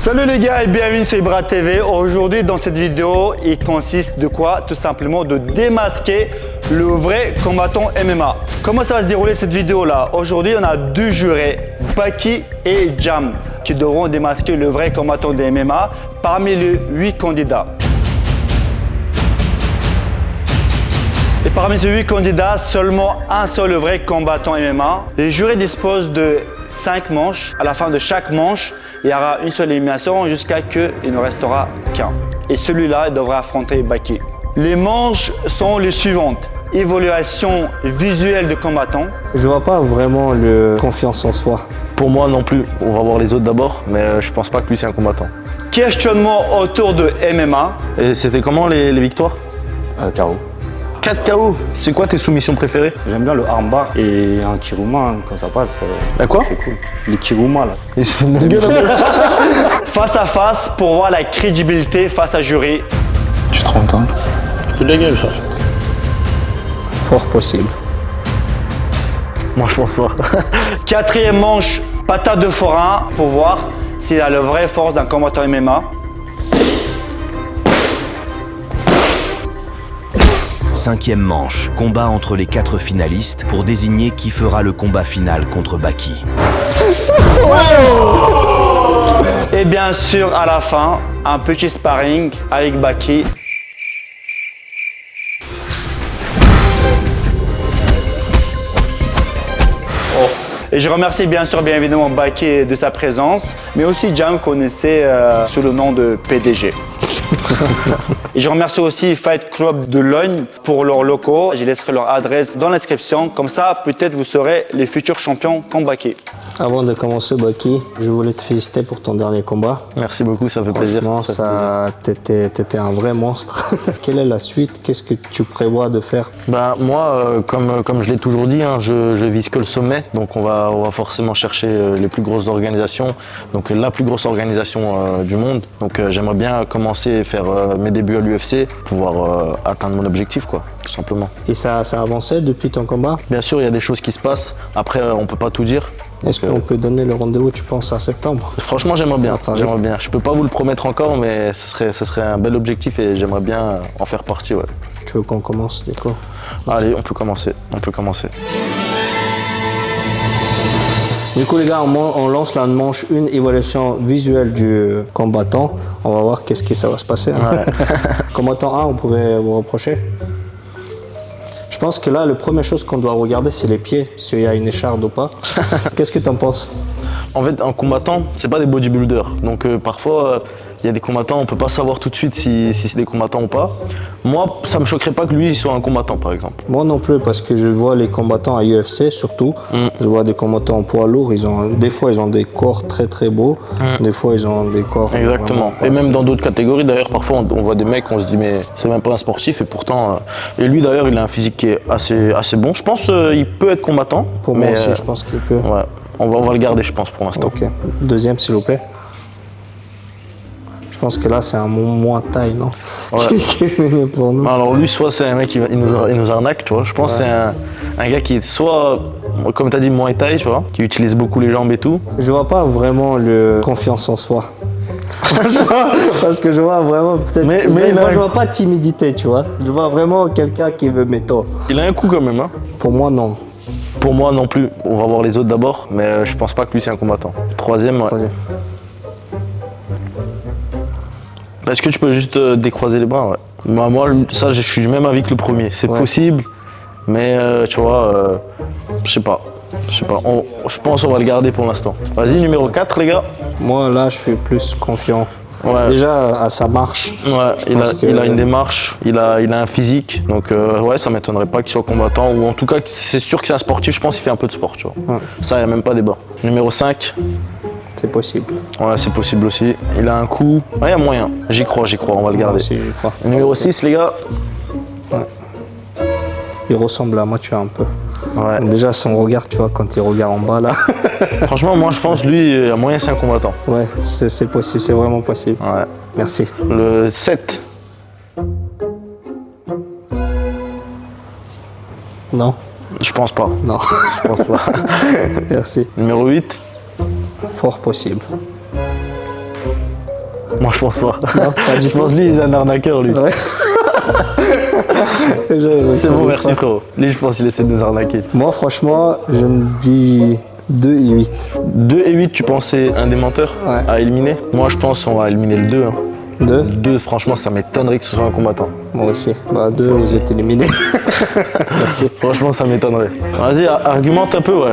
Salut les gars et bienvenue sur Ibra TV. Aujourd'hui dans cette vidéo, il consiste de quoi? Tout simplement de démasquer le vrai combattant MMA. Comment ça va se dérouler cette vidéo là? Aujourd'hui on a deux jurés, Baki et Jam, qui devront démasquer le vrai combattant de MMA parmi les 8 candidats. Et parmi ces 8 candidats, seulement un seul vrai combattant MMA. Les jurés disposent de 5 manches. À la fin de chaque manche, il y aura une seule élimination jusqu'à ce qu'il ne restera qu'un. Et celui-là devra affronter Baki. Les manches sont les suivantes. Évaluation visuelle de combattant. Je vois pas vraiment le confiance en soi. Pour moi non plus. On va voir les autres d'abord, mais je pense pas que lui c'est un combattant. Questionnement autour de MMA. Et c'était comment les victoires? KO. 4 KO. C'est quoi tes soumissions préférées? J'aime bien le armbar et un kiruma quand ça passe. Quoi? C'est cool. Les kiruma là. Il se fout de notre gueule. Face à face pour voir la crédibilité face à jury. Tu te rends compte? Fais de la gueule, frère. Fort possible. Moi je pense pas. Quatrième manche, patate de forain pour voir s'il a la vraie force d'un combattant MMA. Cinquième manche, combat entre les 4 finalistes pour désigner qui fera le combat final contre Baki. Et bien sûr, à la fin, un petit sparring avec Baki. Et je remercie bien sûr, bien évidemment, Baki de sa présence, mais aussi Jam qu'on connaissait sous le nom de PDG. Et je remercie aussi Fight Club de Logne pour leurs locaux. Je laisserai leur adresse dans l'inscription. Comme ça, peut-être vous serez les futurs champions comme Baki. Avant de commencer, Baki, je voulais te féliciter pour ton dernier combat. Merci beaucoup, ça fait plaisir. Franchement, t'étais un vrai monstre. Quelle est la suite? Qu'est-ce que tu prévois de faire? Bah, moi, comme je l'ai toujours dit, hein, je vise que le sommet. Donc on va forcément chercher les plus grosses organisations. Donc la plus grosse organisation du monde. Donc j'aimerais bien commencer et faire mes débuts à l'UFC, pouvoir atteindre mon objectif, quoi, tout simplement. Et ça a avancé depuis ton combat? Bien sûr, il y a des choses qui se passent. Après, on peut pas tout dire. Est-ce qu'on peut donner le rendez-vous, tu penses, à septembre? Franchement, j'aimerais bien. Je peux pas vous le promettre encore, mais ce serait un bel objectif et j'aimerais bien en faire partie, ouais. Tu veux qu'on commence, du coup? Allez, on peut commencer. Du coup, les gars, on lance la manche 1, évaluation visuelle du combattant. On va voir qu'est-ce que ça va se passer. Ouais. Combattant 1, on pouvait vous reprocher? Je pense que là, la première chose qu'on doit regarder, c'est les pieds, s'il y a une écharde ou pas. Qu'est-ce que tu en penses? En fait, un combattant, c'est pas des bodybuilders. Donc parfois, il y a des combattants, on peut pas savoir tout de suite si c'est des combattants ou pas. Moi, ça me choquerait pas que lui il soit un combattant, par exemple. Moi non plus, parce que je vois les combattants à UFC surtout. Je vois des combattants en poids lourd. Des fois, ils ont des corps très très beaux. Des fois, ils ont des corps. Exactement. Et même dans d'autres catégories, d'ailleurs, parfois on voit des mecs, on se dit mais c'est même pas un sportif. Et pourtant, et lui d'ailleurs, il a un physique qui est assez bon. Je pense qu'il peut être combattant. Pour moi aussi, je pense qu'il peut. Ouais. On va le garder, je pense, pour l'instant. Ok. Deuxième, s'il vous plaît. Je pense que là, c'est un moins taille, non? Ouais. Qui est venu pour nous. Alors lui, soit c'est un mec qui nous arnaque, tu vois. Je pense que c'est un gars qui est soit, comme tu as dit, moins taille, tu vois, qui utilise beaucoup les jambes et tout. Je vois pas vraiment le confiance en soi. Parce que je vois vraiment peut-être. Mais moi, je vois pas de timidité, tu vois. Je vois vraiment quelqu'un qui veut métaux. Il a un coup quand même, hein. Pour moi, non. Pour moi non plus. On va voir les autres d'abord, mais je pense pas que lui c'est un combattant. Troisième, ouais. Est-ce que tu peux juste décroiser les bras? Ouais. Moi, ça, je suis du même avis que le premier. C'est possible, mais tu vois, je sais pas. Je pense qu'on va le garder pour l'instant. Vas-y, numéro 4, les gars. Moi, là, je suis plus confiant. Ouais. Déjà, ça marche. Ouais, il a une démarche, il a un physique. Donc, ouais, ça m'étonnerait pas qu'il soit combattant. Ou en tout cas, c'est sûr que c'est un sportif. Je pense qu'il fait un peu de sport, tu vois. Ouais. Ça, il n'y a même pas débat. Numéro 5. C'est possible. Ouais, c'est possible aussi. Il a un coup. Ouais, il y a moyen. J'y crois, on va le garder. Aussi, j'y crois. Numéro 6, les gars. Ouais. Il ressemble à moi, tu vois, un peu. Ouais. Déjà, son regard, tu vois, quand il regarde en bas, là. Franchement, moi, je pense, lui, il y a moyen, c'est un combattant. Ouais, c'est possible, c'est vraiment possible. Ouais. Merci. Le 7. Non. Je pense pas. Non. Je pense pas. Merci. Numéro 8. Fort possible. Moi, je pense pas. Non, pas du Je pense lui, il est un arnaqueur, lui. Ouais. C'est bon, merci, frérot. Lui, je pense qu'il essaie de nous arnaquer. Moi, franchement, je me dis 2 et 8. 2 et 8, tu pensais un des menteurs Ouais. à éliminer? Moi, je pense qu'on va éliminer le 2. 2 2, franchement, ça m'étonnerait que ce soit un combattant. Moi aussi. Bah, 2, vous êtes éliminés. Merci. Franchement, ça m'étonnerait. Vas-y, argumente un peu, ouais.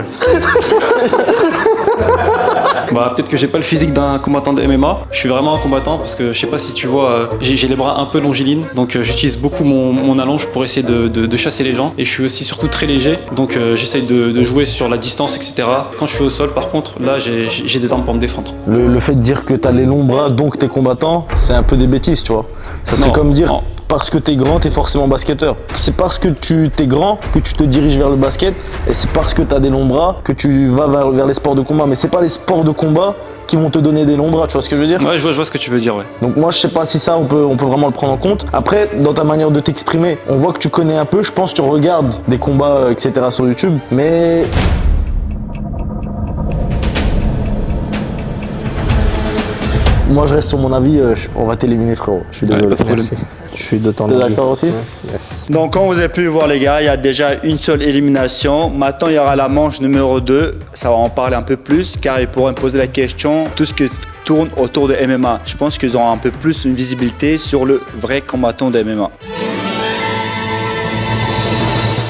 Bah, peut-être que j'ai pas le physique d'un combattant de MMA. Je suis vraiment un combattant parce que je sais pas si tu vois, j'ai les bras un peu longilines. Donc j'utilise beaucoup mon allonge pour essayer de chasser les gens. Et je suis aussi surtout très léger. Donc j'essaye de jouer sur la distance, etc. Quand je suis au sol, par contre, là, j'ai des armes pour me défendre. Le fait de dire que t'as les longs bras, donc t'es combattant, c'est un peu des bêtises, tu vois. Ça serait Non, comme dire, non. parce que t'es grand, t'es forcément basketteur. C'est parce que tu t'es grand que tu te diriges vers le basket, et c'est parce que t'as des longs bras que tu vas vers les sports de combat. Mais c'est pas les sports de combat qui vont te donner des longs bras, tu vois ce que je veux dire? Ouais, je vois ce que tu veux dire, ouais. Donc moi, je sais pas si ça, on peut vraiment le prendre en compte. Après, dans ta manière de t'exprimer, on voit que tu connais un peu. Je pense que tu regardes des combats, etc. sur YouTube, mais... Moi, je reste sur mon avis, on va t'éliminer, frérot. Je suis désolé. pas de problème. Merci. Je suis de ton T'es avis. d'accord aussi? Yes. Donc, comme vous avez pu voir, les gars, il y a déjà une seule élimination. Maintenant, il y aura la manche numéro 2. Ça va en parler un peu plus, car ils pourront me poser la question, tout ce qui tourne autour de MMA. Je pense qu'ils auront un peu plus une visibilité sur le vrai combattant de MMA.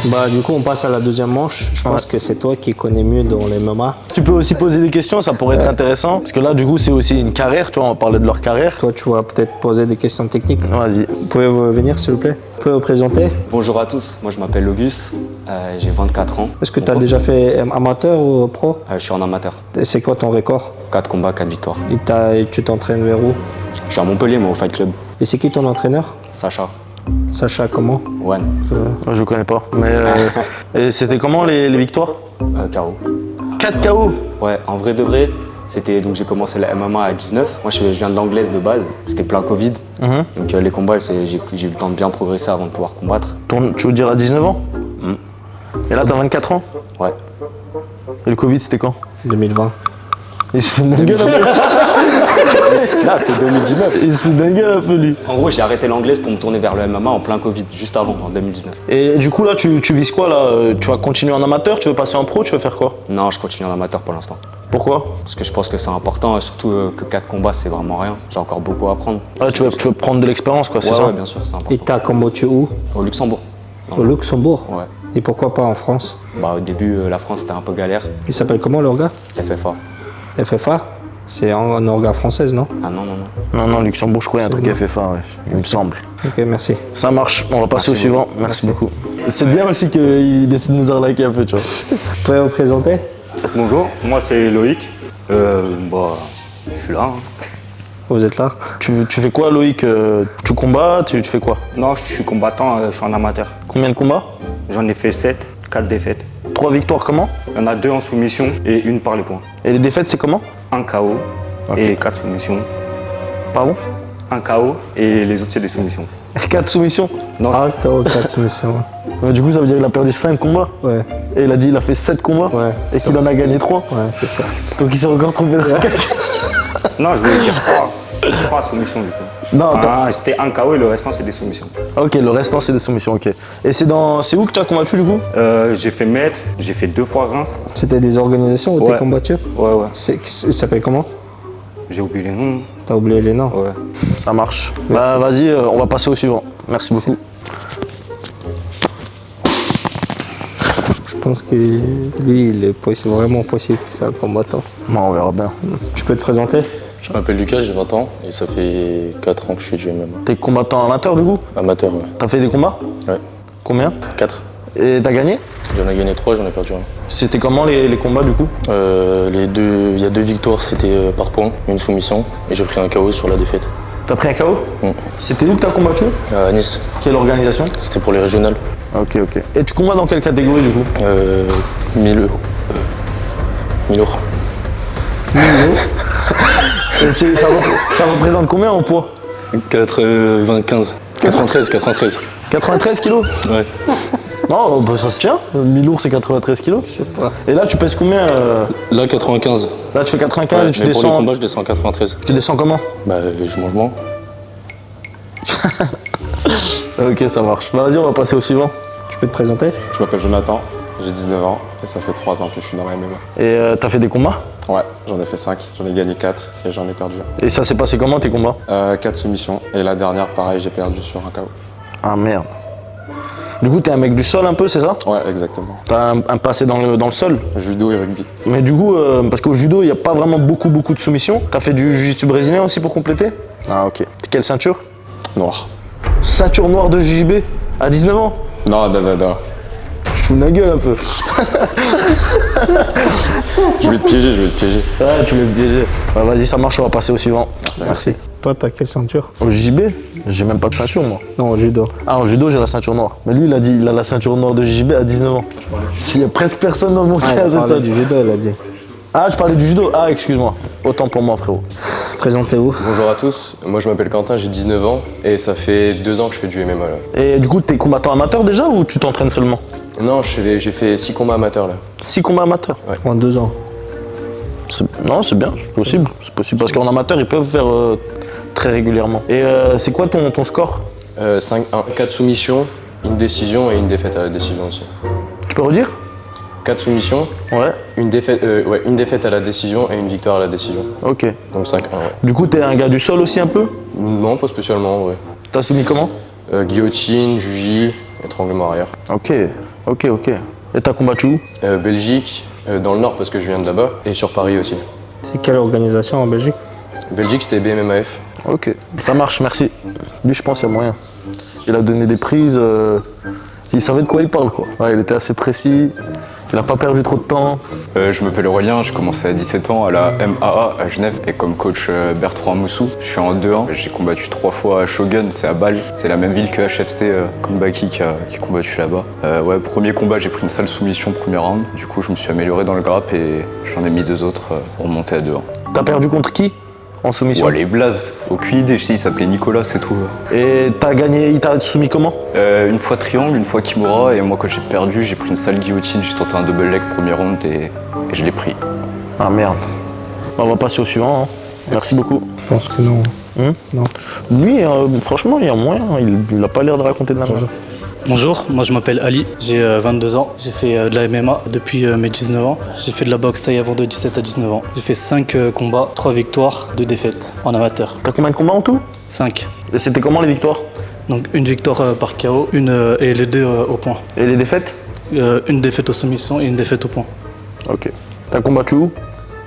Bah, du coup, on passe à la deuxième manche. Je pense que c'est toi qui connais mieux dans les MMA. Tu peux aussi poser des questions, ça pourrait être intéressant. Parce que là, du coup, c'est aussi une carrière, tu vois, on va parler de leur carrière. Toi, tu vas peut-être poser des questions techniques. Vas-y. Vous pouvez venir, s'il vous plaît? Vous pouvez vous présenter? Bonjour à tous, moi je m'appelle Auguste, j'ai 24 ans. Est-ce que tu as déjà fait amateur ou pro? Je suis en amateur. C'est quoi ton record? 4 combats, 4 victoires. Et tu t'entraînes vers où? Je suis à Montpellier, moi, au Fight Club. Et c'est qui ton entraîneur? Sacha, Sacha, comment? One, Je connais pas. Mais et c'était comment les victoires? KO. 4 KO. Ouais, en vrai de vrai, c'était donc j'ai commencé la MMA à 19. Moi je viens de l'anglaise de base, c'était plein Covid. Donc les combats, j'ai eu le temps de bien progresser avant de pouvoir combattre. Tu veux dire à 19 ans? Et là, t'as 24 ans? Ouais. Et le Covid, c'était quand? 2020. Il se fout d'un gueule un peu. Là c'était 2019. Il se fout d'un gueule un peu, lui. En gros, j'ai arrêté l'anglaise pour me tourner vers le MMA en plein Covid, juste avant, en 2019. Et du coup, là, tu vises quoi, là? Tu vas continuer en amateur? Tu veux passer en pro? Tu veux faire quoi? Non, je continue en amateur pour l'instant. Pourquoi? Parce que je pense que c'est important, et surtout que 4 combats, c'est vraiment rien. J'ai encore beaucoup à apprendre. Ah, tu veux prendre de l'expérience, quoi, c'est Ouais, ça? ouais, bien sûr, c'est Et important. t'as combattu où? Au Luxembourg. Au Luxembourg? Ouais. Et pourquoi pas en France? Bah, au début, la France, c'était un peu galère. Il s'appelle comment le gars? FFA. FFA? C'est en orga française, non? Ah non, non, non. Non, Luxembourg, je crois, il y a un truc FFA, ouais, il me semble. Ok, merci. Ça marche, on va passer Merci au suivant. Merci beaucoup. C'est bien aussi qu'il essaie de nous arnaquer un peu, tu vois. Vous pouvez vous présenter? Bonjour, moi c'est Loïc. Je suis là. hein. Vous êtes là? Tu fais quoi, Loïc? Tu combats? Tu fais quoi? Non, je suis combattant, je suis en amateur. Combien de combats? J'en ai fait 7, 4 défaites. 3 victoires, comment? Il y en a 2 en soumission et une par les points. Et les défaites, c'est comment? Un KO et 4 soumissions. Pardon? Un KO et les autres c'est des soumissions. 4 soumissions? Non, Ah, KO, 4 soumissions. Du coup, ça veut dire qu'il a perdu 5 combats. Ouais, Et il a dit qu'il a fait 7 combats. Ouais, Et qu'il en a gagné 3. ouais, c'est ça. Donc il s'est encore trompé dans la non, je voulais dire 3 soumissions du coup. Non, attends. Enfin, c'était un KO et le restant c'est des soumissions. Ok, le restant, c'est des soumissions, ok. Et c'est où que tu as combattu, du coup? J'ai fait Metz, j'ai fait 2 fois Reims. C'était des organisations où Ouais. t'es combattu? Ouais, ouais. Ça s'appelle comment? J'ai oublié les noms. T'as oublié les noms? Ouais. Ça marche. Bah, vas-y, on va passer au suivant. Merci beaucoup. Je pense que lui, c'est vraiment possible que c'est un combattant. Bon, on verra bien. Tu peux te présenter? Je m'appelle Lucas, j'ai 20 ans et ça fait 4 ans que je suis du MMA. T'es combattant amateur, du coup? Amateur, ouais. T'as fait des combats? Ouais. Combien? 4. Et t'as gagné? J'en ai gagné 3, j'en ai perdu 1. C'était comment les combats, du coup? Il y a 2 victoires, c'était par points, une soumission et j'ai pris un KO sur la défaite. T'as pris un KO? C'était où que t'as combattu? À Nice, Quelle organisation? c'était pour les régionales. Ok, ok. Et tu combats dans quelle catégorie, du coup? 1000 euros. 1000 euros. Et ça représente combien en poids? 95. 93. 93 kilos? Ouais. Non, bah, ça se tient. Mi-lourd, c'est 93 kilos. Je sais pas. Et là, tu pèses combien Là, 95. Là, tu fais 95 Ouais, et tu mais pour les descends. combats, je descends à 93. Tu descends comment? Bah, je mange moins. Ok, ça marche. Bah, vas-y, on va passer au suivant. Tu peux te présenter? Je m'appelle Jonathan, j'ai 19 ans et ça fait 3 ans que je suis dans la MMA. Et t'as fait des combats? Ouais, j'en ai fait 5, j'en ai gagné 4 et j'en ai perdu. Et ça s'est passé comment tes combats? 4 soumissions et la dernière, pareil, j'ai perdu sur un KO. Ah merde. Du coup, t'es un mec du sol un peu, c'est ça? Ouais, exactement. T'as un passé dans le sol? Judo et rugby. Mais du coup, parce qu'au judo, il n'y a pas vraiment beaucoup de soumissions. T'as fait du jiu-jitsu brésilien aussi pour compléter? Ah ok. Quelle ceinture? Noir. Ceinture noire de JJB à 19 ans? Non. Je fous de ma gueule un peu. Je vais te piéger. Ouais, tu veux me piéger. Ouais, vas-y, ça marche, on va passer au suivant. Merci. Toi, t'as quelle ceinture? Au JJB, j'ai même pas de ceinture moi. Non, au judo. Ah, en judo, j'ai la ceinture noire. Mais lui, il a dit il a la ceinture noire de JJB à 19 ans. S'il y a presque personne dans le monde qui a Elle cette parlait ceinture. du judo, elle a dit. Ah, tu parlais du judo? Ah, excuse-moi. Autant pour moi, frérot. Présentez-vous. Bonjour à tous, moi je m'appelle Quentin, j'ai 19 ans et ça fait 2 ans que je fais du MMA là. Et du coup, t'es combattant amateur déjà ou tu t'entraînes seulement? Non, j'ai fait 6 combats amateurs là. 6 combats amateurs? En 2 ans. Non, c'est bien, c'est possible. C'est possible parce qu'en amateur, ils peuvent faire très régulièrement. Et c'est quoi ton score? 4 soumissions, une décision et une défaite à la décision aussi. Tu peux redire? 4 soumissions, Ouais. une défaite à la décision et une victoire à la décision. Ok. Donc 5-1, ouais. Du coup, t'es un gars du sol aussi un peu? Non, pas spécialement, ouais. T'as soumis comment? Guillotine, juji, étranglement arrière. Ok. Et t'as combattu où? Belgique, dans le nord parce que je viens de là-bas, et sur Paris aussi. C'est quelle organisation en Belgique? Belgique, c'était BMMAF. Ok, ça marche, merci. Lui, je pense qu'il y a moyen. Il a donné des prises, il savait de quoi il parle, quoi. Ouais, il était assez précis, il n'a pas perdu trop de temps. Je m'appelle Aurélien, j'ai commencé à 17 ans à la MAA à Genève et comme coach Bertrand Moussou. Je suis en 2-1, j'ai combattu 3 fois à Shogun, c'est à Bâle. C'est la même ville que HFC, comme Baki qui a combattu là-bas. Ouais, premier combat, j'ai pris une sale soumission premier round. Du coup, je me suis amélioré dans le grappe et j'en ai mis 2 autres pour monter à 2-1. T'as perdu contre qui en soumission? Ouais, les blazes, aucune idée, je sais, il s'appelait Nicolas, c'est tout. Et t'as gagné, il t'a soumis comment? Une fois triangle, une fois Kimura, et moi quand j'ai perdu, j'ai pris une sale guillotine, j'ai tenté un double leg premier round et je l'ai pris. Ah merde. On va passer au suivant, hein. Merci beaucoup. Je pense que non. Non. Lui, franchement, il y a moyen, il a pas l'air de raconter de la merde. Bonjour, moi je m'appelle Ali, j'ai 22 ans, j'ai fait de la MMA depuis mes 19 ans. J'ai fait de la boxe taille avant de 17 à 19 ans. J'ai fait 5 combats, 3 victoires, 2 défaites en amateur. T'as combien de combats en tout? 5. Et c'était comment les victoires? Donc une victoire par KO, et les 2 au point. Et les défaites? Une défaite aux soumissions et une défaite au point. Ok. T'as combattu où?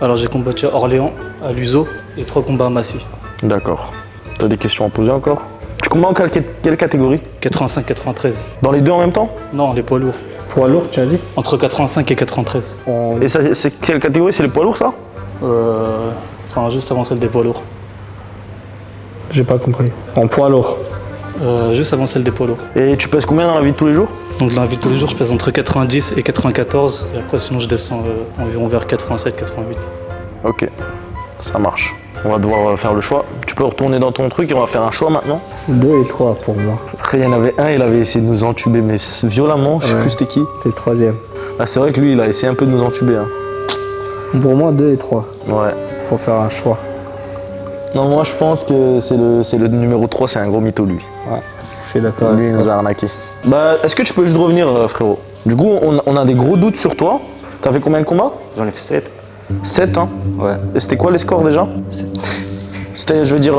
Alors j'ai combattu à Orléans, à Luzo et 3 combats à Massy. D'accord. T'as des questions à poser encore? Tu combats en quelle catégorie? 85-93. Dans les deux en même temps? Non, les poids lourds. Poids lourd, tu as dit? Entre 85 et 93. Et ça, c'est quelle catégorie? C'est les poids lourds, ça? Enfin, juste avant celle des poids lourds. J'ai pas compris. En poids lourd? Juste avant celle des poids lourds. Et tu pèses combien dans la vie de tous les jours? Donc dans la vie de tous les jours, je pèse entre 90 et 94. Et après, sinon, je descends environ vers 87-88. Ok, ça marche. On va devoir faire le choix. Tu peux retourner dans ton truc et on va faire un choix maintenant. 2 et 3 pour moi. Après, il y en avait un, il avait essayé de nous entuber, mais violemment, je sais plus c'était qui. C'est le 3e. Ah, c'est vrai que lui, il a essayé un peu de nous entuber. Hein. Pour moi, 2 et 3. Ouais. Faut faire un choix. Non, moi, je pense que c'est le numéro 3, c'est un gros mytho, lui. Ouais, je suis d'accord. Lui, il nous a arnaqué. Bah, est-ce que tu peux juste revenir, frérot? Du coup, on a des gros doutes sur toi. T'as fait combien de combats? J'en ai fait 7. 7, hein? Ouais. Et c'était quoi les scores déjà? C'était, je veux dire,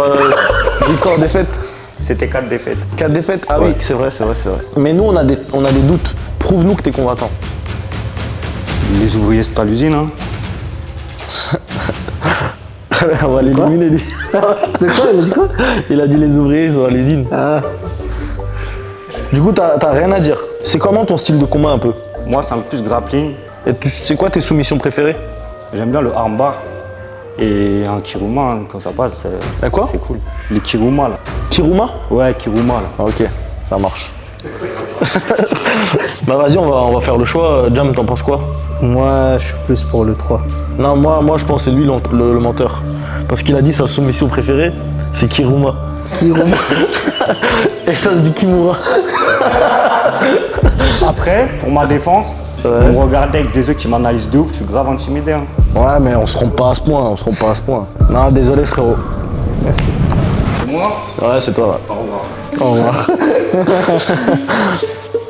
victoire, défaite? C'était 4 défaites. 4 défaites? Ah oui, c'est vrai. Mais nous, on a des doutes. Prouve-nous que t'es combattant. Les ouvriers, c'est à l'usine, hein. On va l'éliminer, lui. C'est quoi? Il a dit quoi? Il a dit les ouvriers, ils sont à l'usine. Ah. Du coup, t'as rien à dire. C'est comment ton style de combat un peu? Moi, c'est un peu plus grappling. Et c'est quoi tes soumissions préférées? J'aime bien le armbar et un kiruma, hein, quand ça passe, quoi? c'est cool. Les kiruma, là. Kiruma? Ouais, kiruma, là. Ah, ok, ça marche. Bah vas-y, on va faire le choix. Jam, t'en penses quoi? Moi, je suis plus pour le 3. Non, moi je pense que c'est lui le menteur. Parce qu'il a dit sa soumission préférée, c'est Kiruma. Kiruma. Et ça se dit Kimura. Après, pour ma défense, vous me regardez avec des yeux qui m'analysent de ouf, je suis grave intimidé. Hein. Ouais, mais on se trompe pas à ce point, Non, désolé frérot. Merci. C'est moi? Ouais, c'est toi. Au revoir. Au revoir.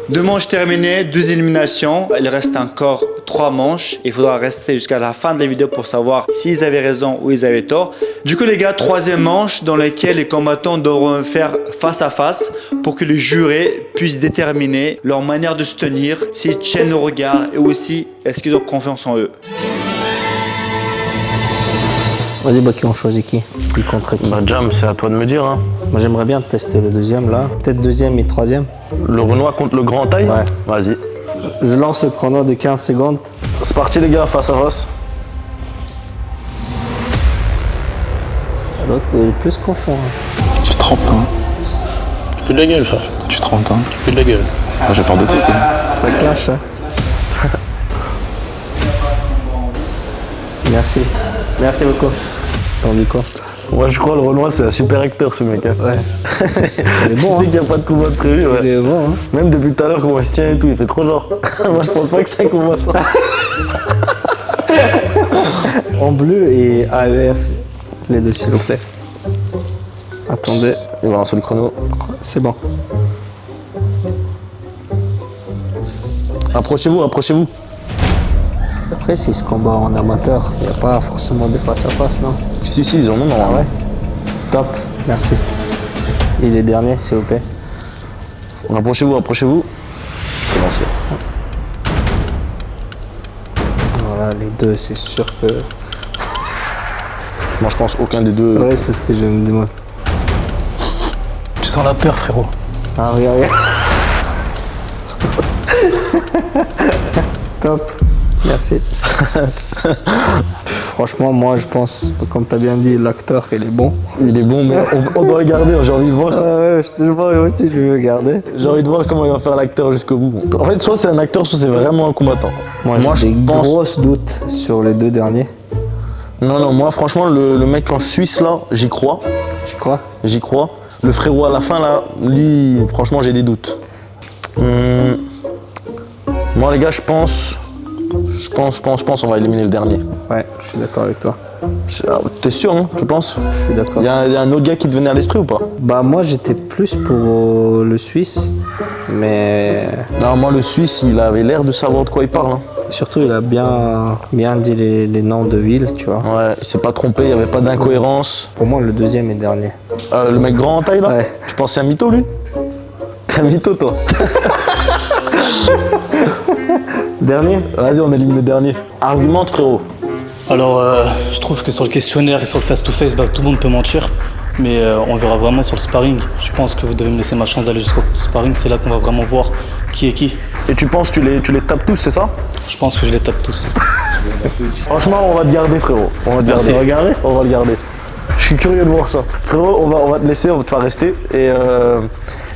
2 manches terminées, 2 éliminations. Il reste encore 3 manches. Il faudra rester jusqu'à la fin de la vidéo pour savoir s'ils avaient raison ou ils avaient tort. Du coup les gars, 3e manche dans laquelle les combattants devront faire face à face pour que les jurés puissent déterminer leur manière de se tenir, s'ils tiennent le regard et aussi est-ce qu'ils ont confiance en eux. Vas-y, Baki, on choisit qui contre qui? Bah Jam, c'est à toi de me dire. Hein. Moi j'aimerais bien tester le deuxième là. Peut-être 2e et 3e. Le Renoir contre le Grand Taille? Ouais. Vas-y. Je lance le chrono de 15 secondes. C'est parti les gars, face à face. L'autre est plus confiant. Tu te trompes là. Hein. Tu peux de la gueule, frère. Tu te trompes, hein. Tu peux de la gueule. Ah, j'ai peur de toi. Ça clash, hein. Merci. Merci beaucoup. T'en dis quoi? Moi je crois le Renoir c'est un super acteur ce mec. Hein. Ouais. Il est bon. Il sait qu'il n'y a pas de combat de prévu. Ouais. Il est bon. Hein. Même depuis tout à l'heure comment il se tient et tout, il fait trop genre. Moi je pense pas que c'est un combattant. En bleu et AEF, les deux s'il vous plaît. Attendez. Il va lancer le chrono. C'est bon. Approchez-vous, approchez-vous. Après, si ce combat en amateur, il n'y a pas forcément de face à face, non? Si, ils en ont, non. Ah ouais? Top, merci. Et les derniers, s'il vous plaît. Approchez-vous, approchez-vous. Je peux lancer. Voilà, les deux, c'est sûr que... Moi, je pense aucun des deux. Ouais, c'est ce que je me demande. Tu sens la peur, frérot. Ah, regarde. Top, merci. Franchement, moi, je pense, comme tu as bien dit, l'acteur, il est bon. Il est bon, mais on doit le garder, j'ai envie de voir. Ouais, je te vois aussi, je veux le garder. J'ai envie de voir comment il va faire l'acteur jusqu'au bout. En fait, soit c'est un acteur, soit c'est vraiment un combattant. Moi j'ai des grosses doutes sur les 2 derniers. Non, moi, franchement, le mec en Suisse, là, j'y crois. Tu crois? J'y crois. Le frérot à la fin, là, lui, franchement, j'ai des doutes. Moi, les gars, je pense, on va éliminer le dernier. Ouais, je suis d'accord avec toi. T'es sûr, hein, tu penses? Je suis d'accord. Il y a un autre gars qui te venait à l'esprit ou pas? Bah, moi, j'étais plus pour le Suisse, mais... Non, moi, le Suisse, il avait l'air de savoir de quoi il parle. Hein. Surtout, il a bien dit les noms de villes, tu vois. Ouais, il s'est pas trompé, il n'y avait pas d'incohérence. Pour moi, le deuxième et dernier. Le mec grand en taille, là? Ouais. Tu penses que c'est un mytho, lui? T'es un mytho, toi? Dernier? Vas-y, on élimine le dernier. Argumente, frérot. Alors, je trouve que sur le questionnaire et sur le face-to-face, bah, tout le monde peut mentir. Mais on verra vraiment sur le sparring. Je pense que vous devez me laisser ma chance d'aller jusqu'au sparring. C'est là qu'on va vraiment voir qui est qui. Et tu penses que tu les tapes tous, c'est ça? Je pense que je les tape tous. Franchement, on va te garder, frérot. On va te garder. Regardez, on va le garder. Je suis curieux de voir ça. Frérot, on va te laisser, tu vas rester. Et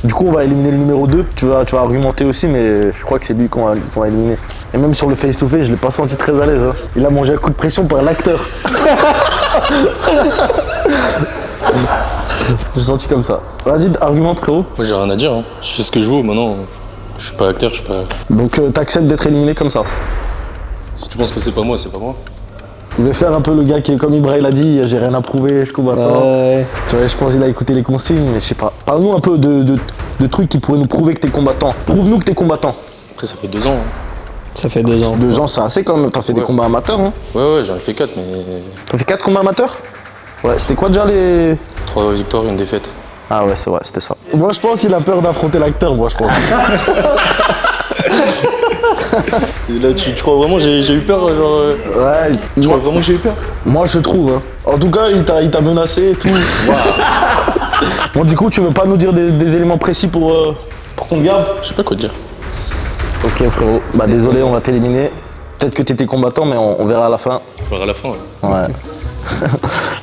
du coup, on va éliminer le numéro 2. Tu vas argumenter aussi, mais je crois que c'est lui qu'on va éliminer. Et même sur le face-to-face, je l'ai pas senti très à l'aise. Hein. Il a mangé un coup de pression par l'acteur. J'ai senti comme ça. Vas-y, argumente, frérot. Moi, j'ai rien à dire. Hein. Je sais ce que je vaux. Maintenant, je suis pas acteur, je suis pas... Donc, t'acceptes d'être éliminé comme ça? Si tu penses que c'est pas moi, c'est pas moi. Il veut faire un peu le gars qui, comme Ibrahim l'a dit, j'ai rien à prouver, je combat pas. Tu vois, je pense qu'il a écouté les consignes, mais je sais pas. Parle-nous un peu de trucs qui pourraient nous prouver que t'es combattant. Prouve-nous que t'es combattant. Après, ça fait 2 ans. Hein. Ça fait 2 ans. 2 ans, c'est assez quand même. T'as fait des combats amateurs, hein? Ouais, j'en ai fait 4, mais... T'as fait 4 combats amateurs? Ouais, c'était quoi déjà les... 3 victoires et 1 défaite. Ah ouais, c'est vrai, c'était ça. Moi, je pense qu'il a peur d'affronter l'acteur, moi, je pense. Là, tu crois vraiment j'ai eu peur, genre... Ouais. Tu crois vraiment que j'ai eu peur? Moi, je trouve, hein. En tout cas, il t'a menacé et tout. Bon, du coup, tu veux pas nous dire des éléments précis pour qu'on te garde? Je sais pas quoi te dire. Ok, frérot. Bah, désolé, on va t'éliminer. Peut-être que t'étais combattant, mais on verra à la fin. On verra à la fin, ouais. Ouais.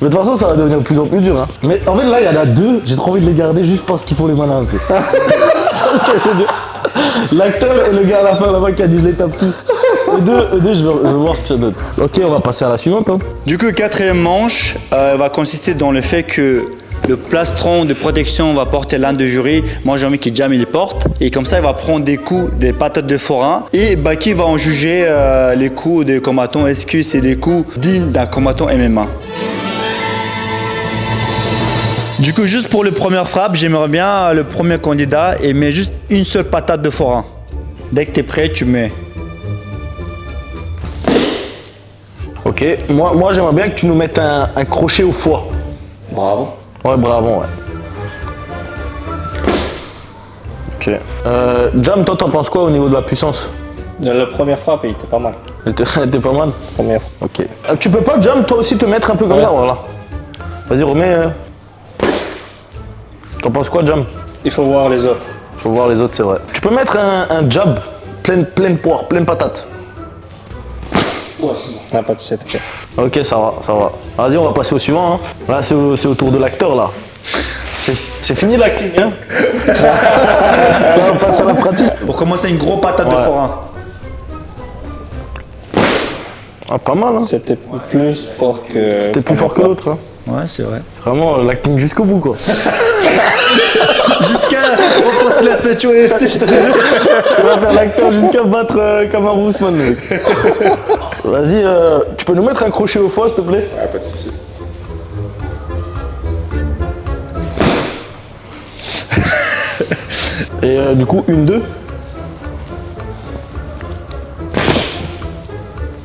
Mais de toute façon, ça va devenir de plus en plus dur. Hein. Mais en fait, là, il y en a 2. J'ai trop envie de les garder juste parce qu'ils font les malins un peu. Tu vois ce que je veux dire? L'acteur et le gars à la fin là-bas qui a dit je les tape tous. Eux deux, je veux voir ce que ça donne. Ok, on va passer à la suivante. Hein. Du coup, 4e manche va consister dans le fait que Le plastron de protection va porter l'un de jury. Moi, j'ai envie qu'il Jam il les porte. Et comme ça, il va prendre des coups des patates de forain. Et Baki va en juger les coups des combattants. Est-ce que c'est des coups dignes d'un combattant MMA? Du coup, juste pour le premier frappe, j'aimerais bien le premier candidat et met juste une seule patate de forain. Dès que tu es prêt, tu mets. Ok, moi j'aimerais bien que tu nous mettes un crochet au foie. Bravo. Ouais, bravo, ouais. Ok. Jam, toi, t'en penses quoi au niveau de la puissance? La première frappe, il était pas mal. T'es pas mal? Première. Ok. Tu peux pas, Jam, toi aussi te mettre un peu comme ça, voilà. Vas-y, remets. T'en penses quoi, Jam? Il faut voir les autres. Faut voir les autres, c'est vrai. Tu peux mettre un jab, pleine poire, pleine patate. Ouais, c'est bon. On n'a pas de 7, ok. Ok, ça va. Vas-y, on va passer au suivant. Hein. Là, c'est au tour de l'acteur, là. C'est fini l'acting, hein. Là, on passe à la pratique. Pour commencer, une grosse patate de forain. Ah, pas mal, hein. C'était plus fort que... C'était plus fort que l'autre, hein. Ouais, c'est vrai. Vraiment, l'acting jusqu'au bout, quoi. Jusqu'à remporter la ceinture EFT, je te jure. On va faire l'acteur jusqu'à battre Kamar Ousmane, mec. Vas-y, tu peux nous mettre un crochet au foie, s'il te plaît? Ah, pas de soucis. Et du coup, 1-2.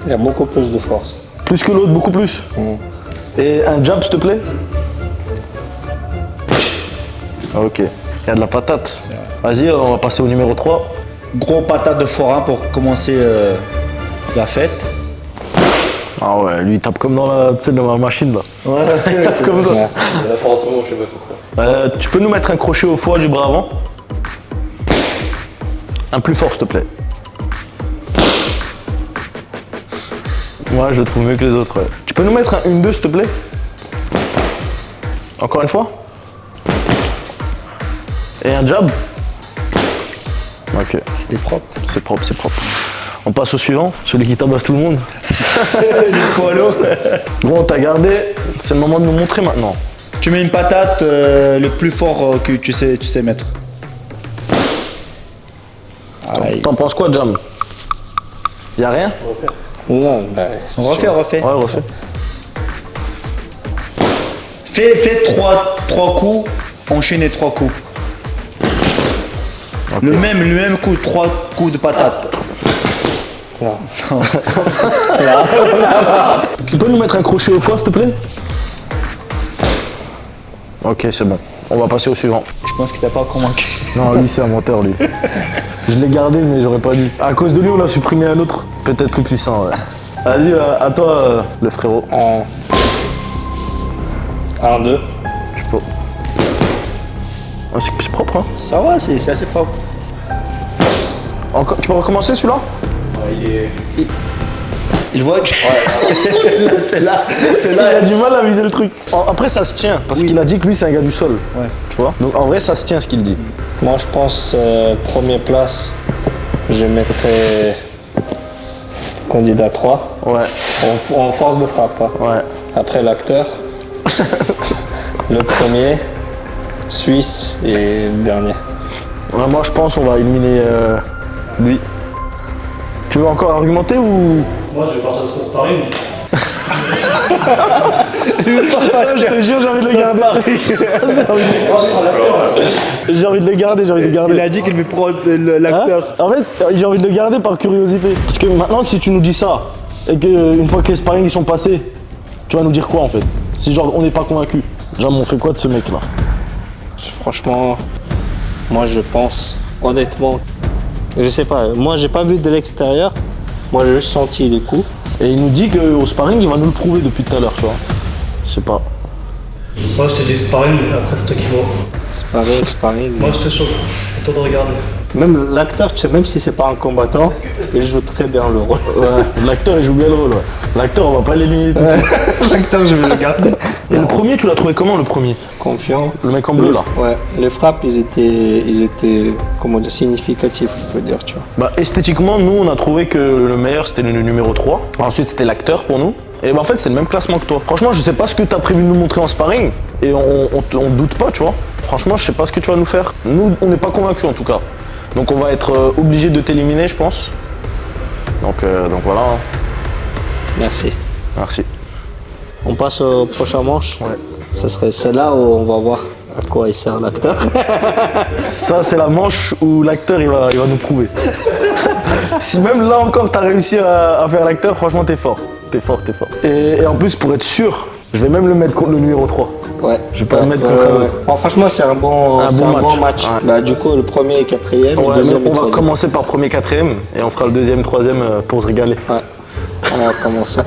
Il y a beaucoup plus de force. Plus que l'autre, beaucoup plus. Et un jab, s'il te plaît? Ok. Il y a de la patate. Vas-y, on va passer au numéro 3. Gros patate de forain pour commencer la fête. Ah ouais, lui il tape comme dans la machine là. Ouais, il tape comme ça. La force, vraiment, je sais pas sur ça. Tu peux nous mettre un crochet au foie du bras avant? Un plus fort, s'il te plaît. Moi, je le trouve mieux que les autres. Ouais. Tu peux nous mettre un 1-2, s'il te plaît? Encore une fois? Et un jab? Ok. C'était propre. C'est propre. On passe au suivant, celui qui tabasse tout le monde. Bon, t'as gardé, c'est le moment de nous montrer maintenant. Tu mets une patate le plus fort que tu sais mettre. T'en penses quoi, Jam? Y'a rien? Non, bah, On refait. Ouais, refait. Fais trois coups, enchaînez 3 coups. Okay. Le même coup, 3 coups de patate. Non. Tu peux nous mettre un crochet au foie, s'il te plaît? Ok, c'est bon. On va passer au suivant. Je pense qu'il t'a pas convaincu. Non, lui, c'est un menteur, lui. Je l'ai gardé, mais j'aurais pas dû. À cause de lui, on a supprimé un autre, peut-être plus puissant, ouais. Vas-y, à toi, le frérot. 1-2. Tu peux. Ah, c'est propre, hein? Ça va, c'est assez propre. Encore, tu peux recommencer celui-là? Il voit que... c'est là. Il a du mal à viser le truc. Après, ça se tient, parce qu'il a dit que lui, c'est un gars du sol. Ouais. Tu vois? Donc, en vrai, ça se tient, ce qu'il dit. Moi, je pense, première place, je mettrais candidat 3. Ouais. En force de frappe. Hein. Ouais. Après, l'acteur. Le premier, Suisse et dernier. Ouais, moi, je pense qu'on va éliminer lui. Tu veux encore argumenter ou... Moi, je vais partir sur sparring. Je te jure, j'ai envie de le garder. J'ai envie de le garder. Il a dit qu'il veut prendre l'acteur. En fait, j'ai envie de le garder par curiosité. Parce que maintenant, si tu nous dis ça, et qu'une fois que les sparring ils sont passés, tu vas nous dire quoi en fait? Si genre on n'est pas convaincu. Genre, on fait quoi de ce mec là? Franchement, moi je pense, honnêtement, je sais pas, moi j'ai pas vu de l'extérieur, moi j'ai juste senti les coups. Et il nous dit qu'au sparring, il va nous le prouver depuis tout à l'heure, tu vois. Je sais pas. Moi, je te dis sparring, après c'est toi qui vois. Sparring. Moi, je te chauffe. C'est toi de regarder. Même l'acteur, tu sais, même si c'est pas un combattant, il joue très bien le rôle. Ouais, l'acteur, il joue bien le rôle, ouais. L'acteur, on va pas l'éliminer tout de suite. L'acteur, je vais le garder. Et le premier, tu l'as trouvé comment, le premier? Confiant. Le mec en bleu, là. Ouais, les frappes, ils étaient, comment dire, significatifs, je peux dire, tu vois. Bah, esthétiquement, nous, on a trouvé que le meilleur, c'était le numéro 3. Ensuite, c'était l'acteur pour nous. Et ben en fait, c'est le même classement que toi. Franchement, je sais pas ce que tu as prévu de nous montrer en sparring. Et on doute pas, tu vois. Franchement, je sais pas ce que tu vas nous faire. Nous, on n'est pas convaincus en tout cas. Donc on va être obligé de t'éliminer, je pense. Donc voilà. Merci. Merci. On passe au prochain manche. Ouais. C'est là où on va voir à quoi il sert l'acteur. Ça, c'est la manche où l'acteur il va nous prouver. Si même là encore t'as réussi à faire l'acteur, franchement t'es fort. T'es fort. Et en plus, pour être sûr, je vais même le mettre contre le numéro 3. Ouais. Je vais pas le mettre contre un autre. Bon, franchement, c'est un bon match. Ouais. Bah, du coup, le premier et quatrième, Ouais, le deuxième et on va troisième. commencer par premier, quatrième et on fera le deuxième, troisième pour se régaler. Ouais. On va commencer.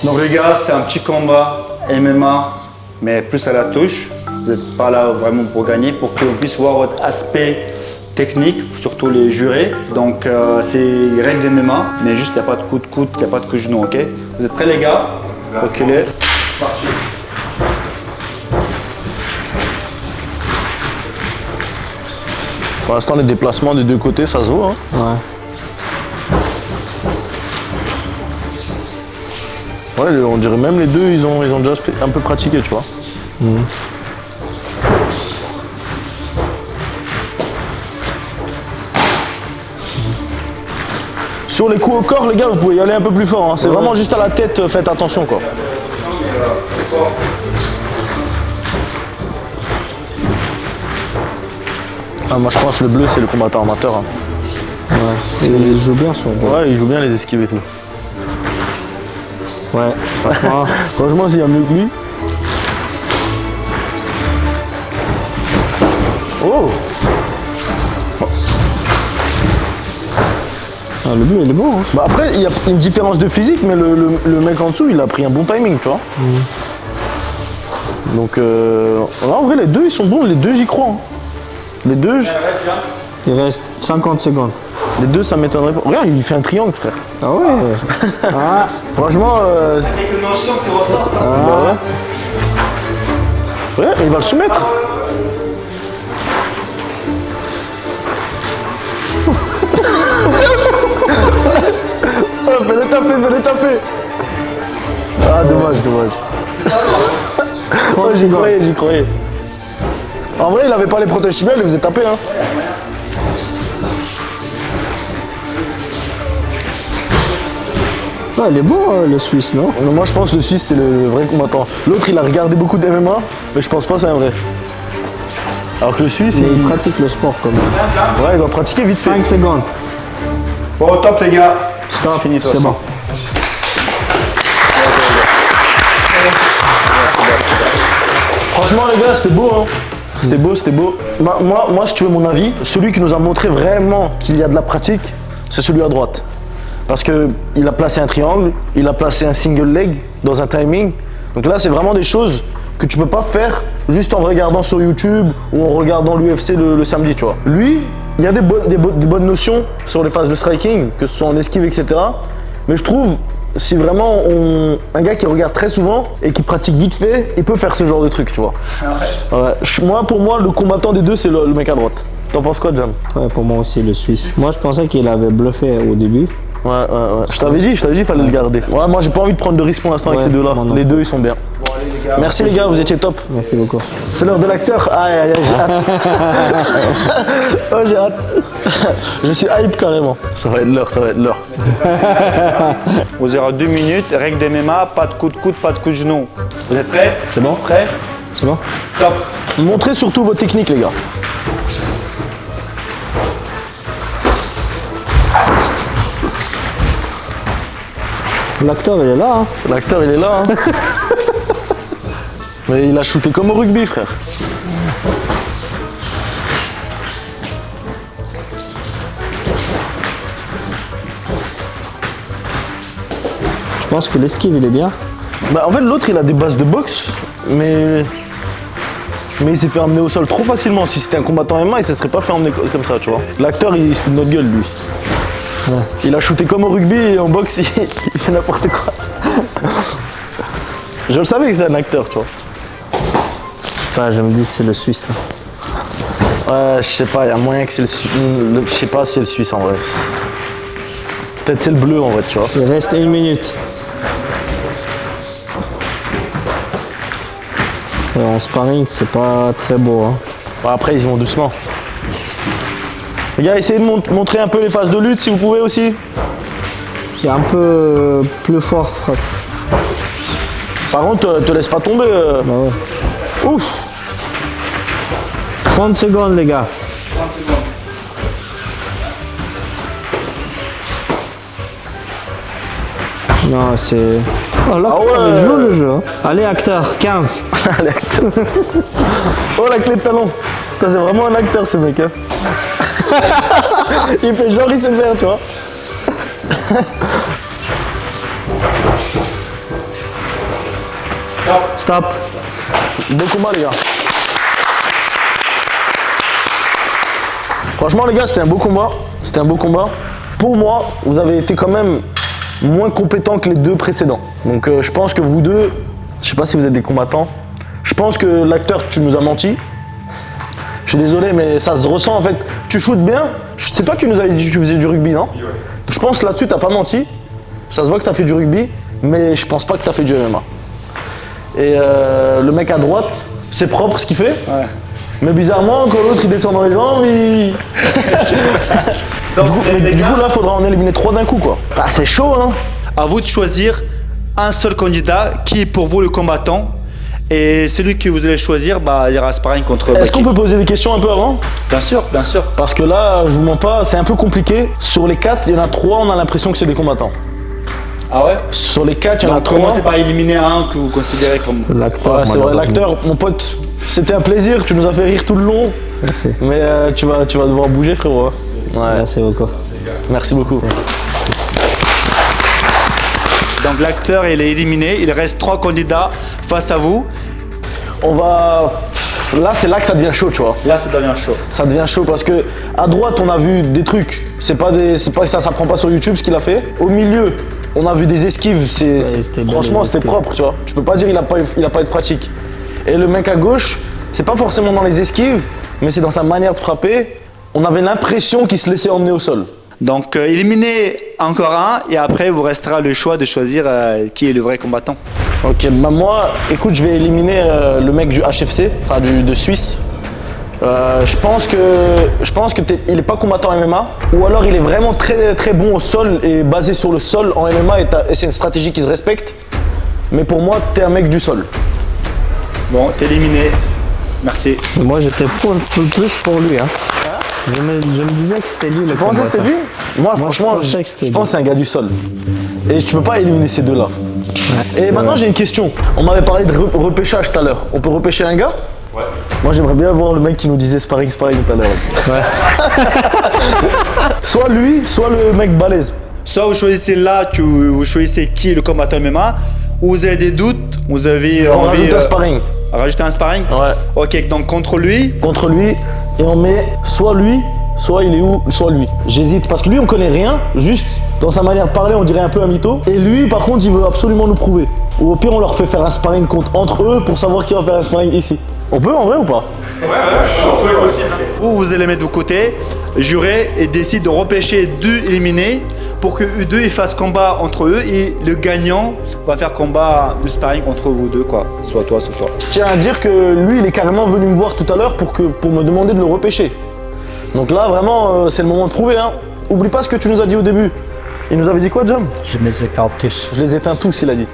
Donc les gars, c'est un petit combat MMA, mais plus à la touche. Vous n'êtes pas là vraiment pour gagner, pour qu'on puisse voir votre aspect technique, surtout les jurés. Donc c'est règle MMA, mais juste il n'y a pas de coup de coude, il n'y a pas de coup de genou, ok? Vous êtes prêts les gars? Reculez. C'est parti. Pour l'instant, les déplacements des deux côtés, ça se voit. Hein. Ouais. Ouais, on dirait même les deux, ils ont déjà un peu pratiqué, tu vois. Sur les coups au corps, les gars, vous pouvez y aller un peu plus fort. Hein. C'est vraiment juste à la tête, faites attention, quoi. Ah, moi, je pense que le bleu, c'est le combattant amateur. Hein. Ouais. Il joue bien son jeu. Ouais, il joue bien les esquives et tout. Ouais. Franchement, s'il y a mieux que lui. Oh! Ah, le bleu, il est bon. Hein. Bah après, il y a une différence de physique, mais le mec en dessous, il a pris un bon timing, tu vois. Donc, en vrai, les deux, ils sont bons. Les deux, j'y crois. Hein. Les deux, Il reste 50 secondes. les deux, ça m'étonnerait pas. Regarde, il fait un triangle, frère. Ah ouais. Ah. Franchement, ouais, il va le soumettre. Oh, fais-le taper. Ah, dommage. Oh, j'y croyais. En vrai, il avait pas les protèges chimères, il le faisait taper, hein. Ah, il est bon, le Suisse, non? Non, moi, je pense que le Suisse, c'est le vrai combattant. L'autre, il a regardé beaucoup de MMA, mais je pense pas que c'est un vrai. Alors que le Suisse, il pratique le sport quand même. Ouais, il doit pratiquer vite fait. 5 secondes. Bon, top les gars. Stop, Fini, toi, c'est bon. Franchement, les gars, c'était beau, hein. C'était beau. Moi, si tu veux mon avis, celui qui nous a montré vraiment qu'il y a de la pratique, c'est celui à droite. Parce qu'il a placé un triangle, il a placé un single leg dans un timing. Donc là, c'est vraiment des choses que tu peux pas faire juste en regardant sur YouTube ou en regardant l'UFC le samedi, tu vois. Lui, il y a des bonnes notions sur les phases de striking, que ce soit en esquive, etc. Mais je trouve, si vraiment un gars qui regarde très souvent et qui pratique vite fait, il peut faire ce genre de truc, tu vois. Ouais. Pour moi, le combattant des deux, c'est le mec à droite. T'en penses quoi, Jam? Ouais, pour moi aussi, le Suisse. Moi, je pensais qu'il avait bluffé au début. Ouais. Je t'avais dit, il fallait le garder. Ouais, moi, j'ai pas envie de prendre de risque pour l'instant avec ces deux-là. Les deux, ils sont bien. Merci les gars, vous étiez top. Merci beaucoup. C'est l'heure de l'acteur. Aïe, j'ai hâte. Oh, j'ai hâte. Je suis hype carrément. Ça va être l'heure. Vous aurez 2 minutes, règle de MMA, pas de coup de coude, pas de coup de genou. Vous êtes prêts? C'est bon? Prêts? C'est bon? Top. Montrez surtout vos techniques, les gars. L'acteur, il est là. Hein. L'acteur, il est là. Hein. Mais il a shooté comme au rugby, frère. Je pense que l'esquive, il est bien. Bah, en fait, l'autre, il a des bases de boxe, mais il s'est fait emmener au sol trop facilement. Si c'était un combattant MMA, il se serait pas fait emmener comme ça, tu vois. L'acteur, il se fout de notre gueule, lui. Ouais. Il a shooté comme au rugby et en boxe, il fait n'importe quoi. Je le savais que c'était un acteur, tu vois. Ouais, je me dis c'est le Suisse. Ouais, je sais pas, il y a moyen que c'est le Suisse. Je sais pas si c'est le Suisse en vrai. Peut-être c'est le bleu en vrai, tu vois. Il reste 1 minute. Et en sparring, c'est pas très beau. Hein. Bon, après, ils vont doucement. Les gars, essayez de montrer un peu les phases de lutte si vous pouvez aussi. C'est un peu plus fort, frère. Par contre, te laisse pas tomber. Bah ouais. Ouf. 30 secondes, les gars. 30 secondes. Non, c'est... Oh, là, Ah ouais. il joue le jeu. Hein. Allez, acteur, 15. Allez, acteur. Oh, la clé de talon. C'est vraiment un acteur, ce mec. Hein. Il fait genre, il sait faire, tu vois. Stop. Beau combat, les gars. Franchement, les gars, c'était un beau combat. C'était un beau combat. Pour moi, vous avez été quand même moins compétents que les deux précédents. Donc, je pense que vous deux, je sais pas si vous êtes des combattants. Je pense que l'acteur, tu nous as menti. Je suis désolé, mais ça se ressent en fait. Tu shootes bien. C'est toi qui nous avais dit que tu faisais du rugby, non? Ouais. Je pense là-dessus, t'as pas menti. Ça se voit que t'as fait du rugby, mais je pense pas que t'as fait du MMA. Et le mec à droite, c'est propre ce qu'il fait. Ouais. Mais bizarrement, quand l'autre il descend dans les jambes, il... du coup, là, faudra en éliminer 3 d'un coup, quoi. Ah, c'est chaud, hein. À vous de choisir un seul candidat qui est pour vous le combattant. Et celui que vous allez choisir, bah, il y aura sparring contre... Est-ce qu'on peut poser des questions un peu avant? Bien sûr, bien sûr. Parce que là, je vous mens pas, c'est un peu compliqué. Sur les 4, il y en a 3, on a l'impression que c'est des combattants. Ah ouais? Sur les 4, il y en a 3. Commencez par éliminer un que vous considérez comme... L'acteur. Ouais, c'est vrai, l'acteur, mon pote, c'était un plaisir, tu nous as fait rire tout le long. Merci. Mais tu vas devoir bouger, frérot. Ouais. Merci beaucoup. Merci beaucoup. Donc l'acteur, il est éliminé, il reste 3 candidats face à vous. On va... Là, c'est là que ça devient chaud, tu vois. Là, ça devient chaud. Ça devient chaud parce que à droite, on a vu des trucs. C'est pas que ça s'apprend pas sur YouTube ce qu'il a fait. Au milieu, on a vu des esquives. Franchement, c'était propre, tu vois. Tu peux pas dire il a pas été pratique. Et le mec à gauche, c'est pas forcément dans les esquives, mais c'est dans sa manière de frapper. On avait l'impression qu'il se laissait emmener au sol. Donc, éliminez encore un et après, vous restera le choix de choisir qui est le vrai combattant. Ok, bah moi, écoute, je vais éliminer le mec du HFC, enfin de Suisse. Je pense que il est pas combattant MMA, ou alors il est vraiment très très bon au sol et basé sur le sol en MMA et c'est une stratégie qui se respecte. Mais pour moi, t'es un mec du sol. Bon, t'es éliminé. Merci. Moi, j'étais plus pour lui. Hein. Je me disais que c'était lui le combattant. Tu pensais que c'était lui? Moi, franchement, je pense que c'est un gars du sol. Et tu peux pas éliminer ces deux-là. Ouais. Et maintenant, j'ai une question. On m'avait parlé de repêchage tout à l'heure. On peut repêcher un gars? Ouais. Moi, j'aimerais bien voir le mec qui nous disait sparring tout à l'heure. Ouais. Soit lui, soit le mec balèze. Soit vous choisissez là, vous choisissez qui est le combattant MMA, ou vous avez des doutes, vous avez on envie... rajoute un sparring. Rajouter un sparring? Ouais. Ok, donc contre lui? Contre lui, et on met soit lui, soit il est où, soit lui. J'hésite, parce que lui, on connaît rien, juste dans sa manière de parler, on dirait un peu un mytho. Et lui, par contre, il veut absolument nous prouver. Ou au pire, on leur fait faire un sparring entre eux pour savoir qui va faire un sparring ici. On peut en vrai ou pas? Ouais, on peut aussi. Ou vous allez mettre de côté, jurer et décide de repêcher 2 éliminés pour que eux deux ils fassent combat entre eux et le gagnant va faire combat de sparring entre vous deux, quoi. Soit toi, soit toi. Je tiens à dire que lui, il est carrément venu me voir tout à l'heure pour me demander de le repêcher. Donc là, vraiment, c'est le moment de prouver. Hein. Oublie pas ce que tu nous as dit au début. Il nous avait dit quoi, Jam? Je les éteins tous. Je les éteins tous, il a dit.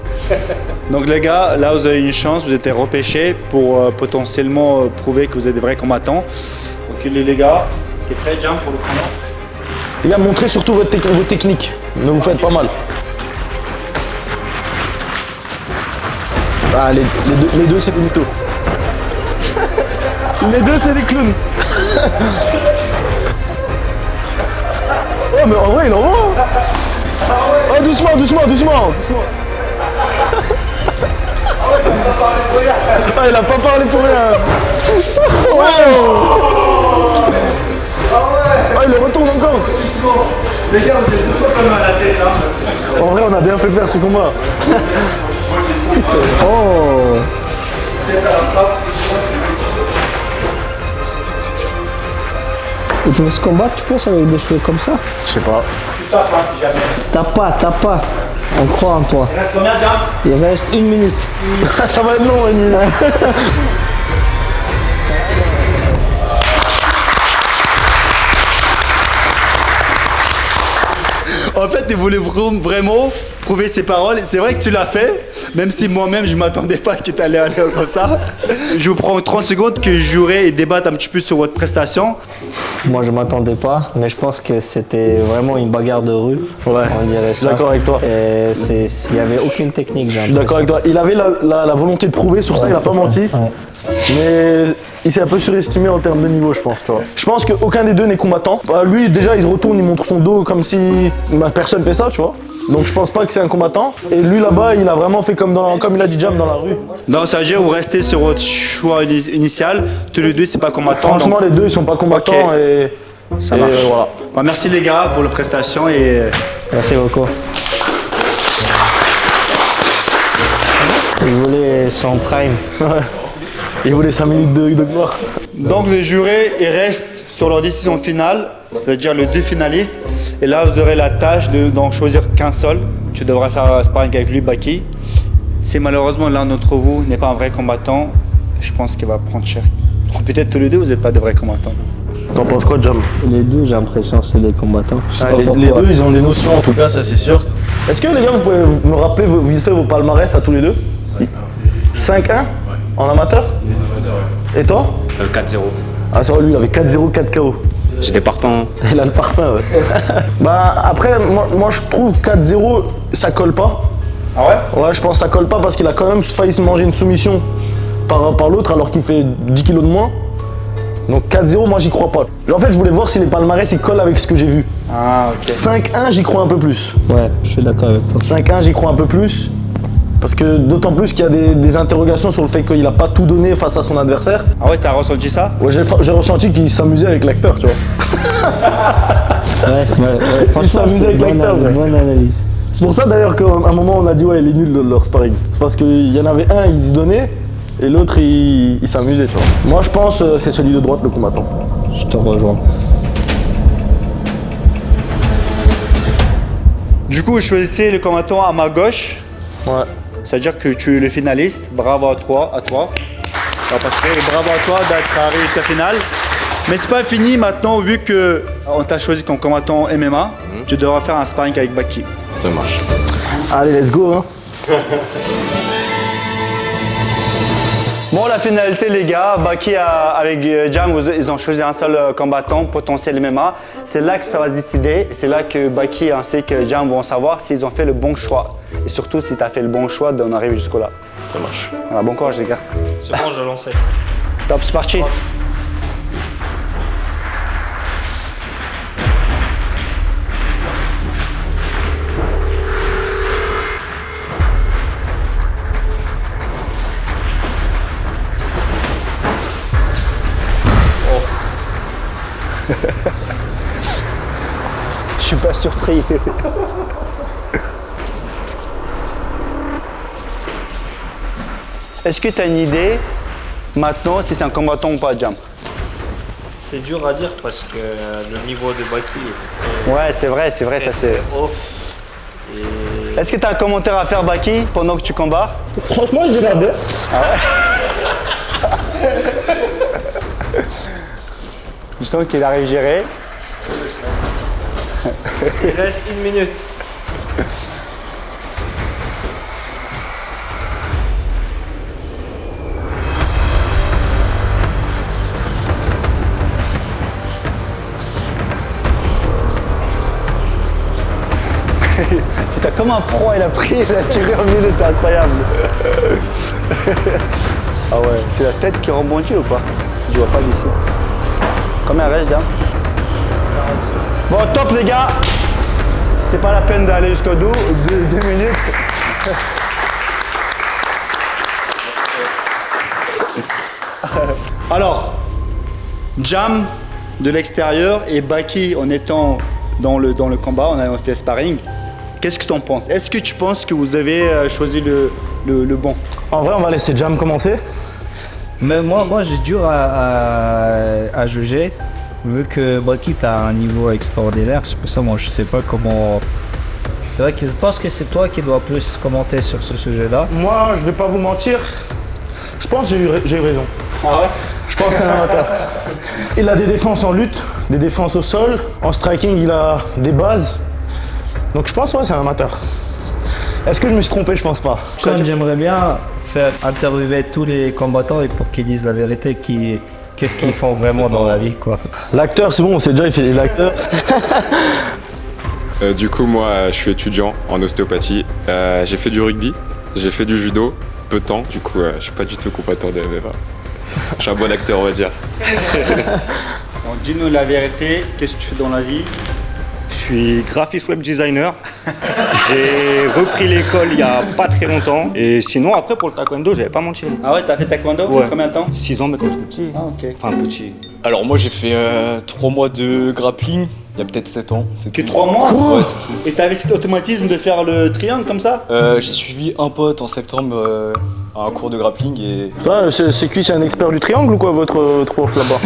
Donc les gars, là vous avez une chance, vous êtes repêchés pour potentiellement prouver que vous êtes des vrais combattants. Donc les gars, t'es prêt, Jam, pour le combat? Les gars, montrez surtout vos techniques. Ne vous faites pas mal. Ah, les deux c'est des mythos. Les deux c'est des clowns. Oh mais en vrai il en va. Oh doucement. Ah il a pas parlé pour rien. Ah il le retourne encore. Les gars, vous êtes 2 fois pas mal à la tête, hein. En vrai on a bien fait faire ce combat. Oh. Et tu veux se combattre, tu penses, avec des cheveux comme ça? Je sais pas. tape hein, si jamais. Tape pas. On croit en toi. Il reste combien, Jam? Il reste 1 minute. Ça va être long, une minute. En fait, il voulait vraiment prouver ses paroles. C'est vrai que tu l'as fait, même si moi-même, je ne m'attendais pas que tu allais aller comme ça. Je vous prends 30 secondes que je jouerai et débattre un petit peu sur votre prestation. Moi, je m'attendais pas, mais je pense que c'était vraiment une bagarre de rue. Ouais, on dirait je suis d'accord avec toi. Il n'y avait aucune technique. Je suis d'accord avec toi. Il avait la volonté de prouver, sur ça, il n'a pas menti. Ouais. Mais il s'est un peu surestimé en termes de niveau, je pense. Tu vois. Je pense qu'aucun des deux n'est combattant. Lui, déjà, il se retourne, il montre son dos comme si personne fait ça, tu vois. Donc je pense pas que c'est un combattant. Et lui là-bas, il a vraiment fait comme il a dit Jam dans la rue. Non, ça veut dire que vous restez sur votre choix initial. Tous les deux, c'est pas combattant. Franchement, les deux, ils sont pas combattants. Okay. Et ça marche. Voilà. Bon, merci les gars pour la prestation et. Merci beaucoup. Il voulait son prime. Il voulait 5 minutes de gloire. Donc les jurés, ils restent sur leur décision finale, c'est-à-dire les deux finalistes. Et là, vous aurez la tâche d'en choisir qu'un seul. Tu devras faire un sparring avec lui, Baki. Si malheureusement l'un d'entre vous n'est pas un vrai combattant, je pense qu'il va prendre cher. Peut-être tous les deux, vous n'êtes pas de vrais combattants. T'en penses quoi, Jam? Les deux, j'ai l'impression que c'est des combattants. Les deux, ils ont des notions, en tout cas, ça c'est sûr. Est-ce que les gars, vous pouvez me rappeler vite fait vos palmarès à tous les deux? 5-1 en amateur? Et toi? 4-0. Ah, ça va, lui, il avait 4-0, 4 KO. J'ai des parpaings. Il a le parpaing, ouais. Bah, après, moi, je trouve 4-0, ça colle pas. Ah ouais? Ouais, je pense que ça colle pas parce qu'il a quand même failli se manger une soumission par l'autre alors qu'il fait 10 kilos de moins. Donc 4-0, moi, j'y crois pas. En fait, je voulais voir si les palmarès, ils collent avec ce que j'ai vu. Ah, ok. 5-1, j'y crois un peu plus. Ouais, je suis d'accord avec toi. 5-1, j'y crois un peu plus. Parce que d'autant plus qu'il y a des interrogations sur le fait qu'il n'a pas tout donné face à son adversaire. Ah ouais, t'as ressenti ça? Ouais, j'ai ressenti qu'il s'amusait avec l'acteur, tu vois. Ouais, c'est vrai. Il s'amusait avec l'acteur. Bonne analyse. C'est pour ça d'ailleurs qu'à un moment on a dit ouais, il est nul leur sparring. C'est parce qu'il y en avait un, il se donnait, et l'autre il s'amusait, tu vois. Moi je pense c'est celui de droite le combattant. Je te rejoins. Du coup, je choisissais le combattant à ma gauche. Ouais. C'est-à-dire que tu es le finaliste. Bravo à toi. Alors, parce que bravo à toi d'être arrivé jusqu'à la finale. Mais c'est pas fini maintenant, vu qu'on t'a choisi comme combattant MMA. Tu devras faire un sparring avec Baki. Ça marche. Allez, let's go, hein. Bon, la finalité, les gars, Baki avec Jam, ils ont choisi un seul combattant potentiel MMA. C'est là que ça va se décider. C'est là que Baki ainsi que Jam vont savoir s'ils ont fait le bon choix. Et surtout, si tu as fait le bon choix d'en arriver jusqu'au-là. Ça marche. Voilà, bon courage, les gars. C'est bon, je lançais. Top, c'est parti. Je suis pas surpris. Est-ce que tu as une idée maintenant si c'est un combattant ou pas, Jam? C'est dur à dire parce que le niveau de Baki est ouais, c'est vrai, ça c'est. Est-ce que tu as un commentaire à faire, Baki, pendant que tu combats? Franchement, je dirais bien. Ah ouais. Je sens qu'il arrive géré. Il reste 1 minute. Putain, comme un pro, il a pris, il a tiré au milieu, c'est incroyable. Ah ouais, c'est la tête qui rebondit ou pas? Je vois pas d'ici. Combien reste là? Bon, top les gars. C'est pas la peine d'aller jusqu'au dos, 2 minutes. Alors, Jam de l'extérieur et Baki en étant dans le combat, on a fait sparring. Qu'est-ce que tu en penses? Est-ce que tu penses que vous avez choisi le bon? En vrai, on va laisser Jam commencer. Mais moi j'ai dur à juger Vu que Baki t'as un niveau extraordinaire, c'est pour ça moi je sais pas comment. C'est vrai que je pense que c'est toi qui dois plus commenter sur ce sujet-là. Moi, je vais pas vous mentir, je pense que j'ai eu raison. Ah ouais? Je pense que c'est un amateur. Il a des défenses en lutte, des défenses au sol, en striking il a des bases. Donc je pense que c'est un amateur. Est-ce que je me suis trompé? Je pense pas. J'aimerais bien faire interviewer tous les combattants et pour qu'ils disent la vérité, qu'est-ce qu'ils font vraiment dans la vie, quoi. L'acteur, c'est bon, on sait déjà, il fait l'acteur. Du coup, moi, je suis étudiant en ostéopathie. J'ai fait du rugby, j'ai fait du judo, peu de temps. Du coup, je suis pas du tout combattant de MMA. Je suis un bon acteur, on va dire. Donc, dis-nous la vérité, qu'est-ce que tu fais dans la vie? Je suis graphiste web designer. J'ai repris l'école il y a pas très longtemps. Et sinon, après, pour le taekwondo, j'avais pas menti. Ah ouais, t'as fait taekwondo? Ouais. Combien de temps? 6 ans, mais quand j'étais petit. Ah ok. Enfin, petit. Alors moi j'ai fait 3 mois de grappling, il y a peut-être 7 ans. C'est Que tout. 3 mois? Ouais, c'est tout. Et t'avais cet automatisme de faire le triangle comme ça? J'ai suivi un pote en septembre à un cours de grappling et... C'est qui, c'est un expert du triangle ou quoi, votre prof là-bas?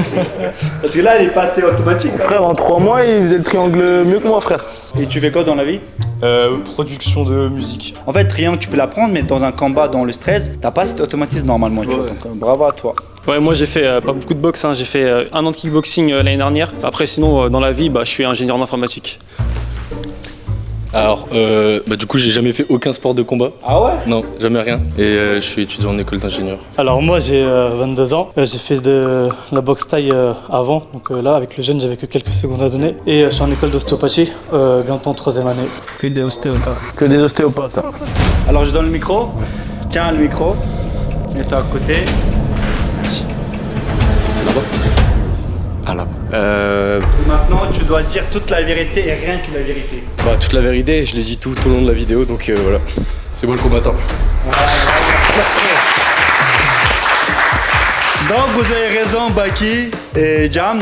Parce que là, il est passé automatique. Frère, en 3 mois, il faisait le triangle mieux que moi, frère. Et tu fais quoi dans la vie? Production de musique. En fait, triangle, tu peux l'apprendre, mais dans un combat, dans le stress, t'as pas cet automatisme normalement. Tu vois, donc, bravo à toi. Ouais, moi j'ai fait pas beaucoup de boxe, hein. J'ai fait 1 an de kickboxing l'année dernière. Après sinon dans la vie, je suis ingénieur en informatique. Alors, du coup, j'ai jamais fait aucun sport de combat. Ah ouais? Non, jamais rien. Et je suis étudiant en école d'ingénieur. Alors moi j'ai 22 ans, j'ai fait de la boxe taille avant, donc là avec le jeune j'avais que quelques secondes à donner. Et je suis en école d'ostéopathie, bientôt en 3e année. Que des ostéopathes. Que des ostéopathes. Alors je donne le micro. Tiens le micro. Mets-toi à côté. Merci. C'est là-bas? Ah là-bas. Maintenant tu dois dire toute la vérité et rien que la vérité. Toute la vérité, je l'ai dit tout au long de la vidéo, donc voilà. C'est moi le combattant. Donc vous avez raison Baki et Jam.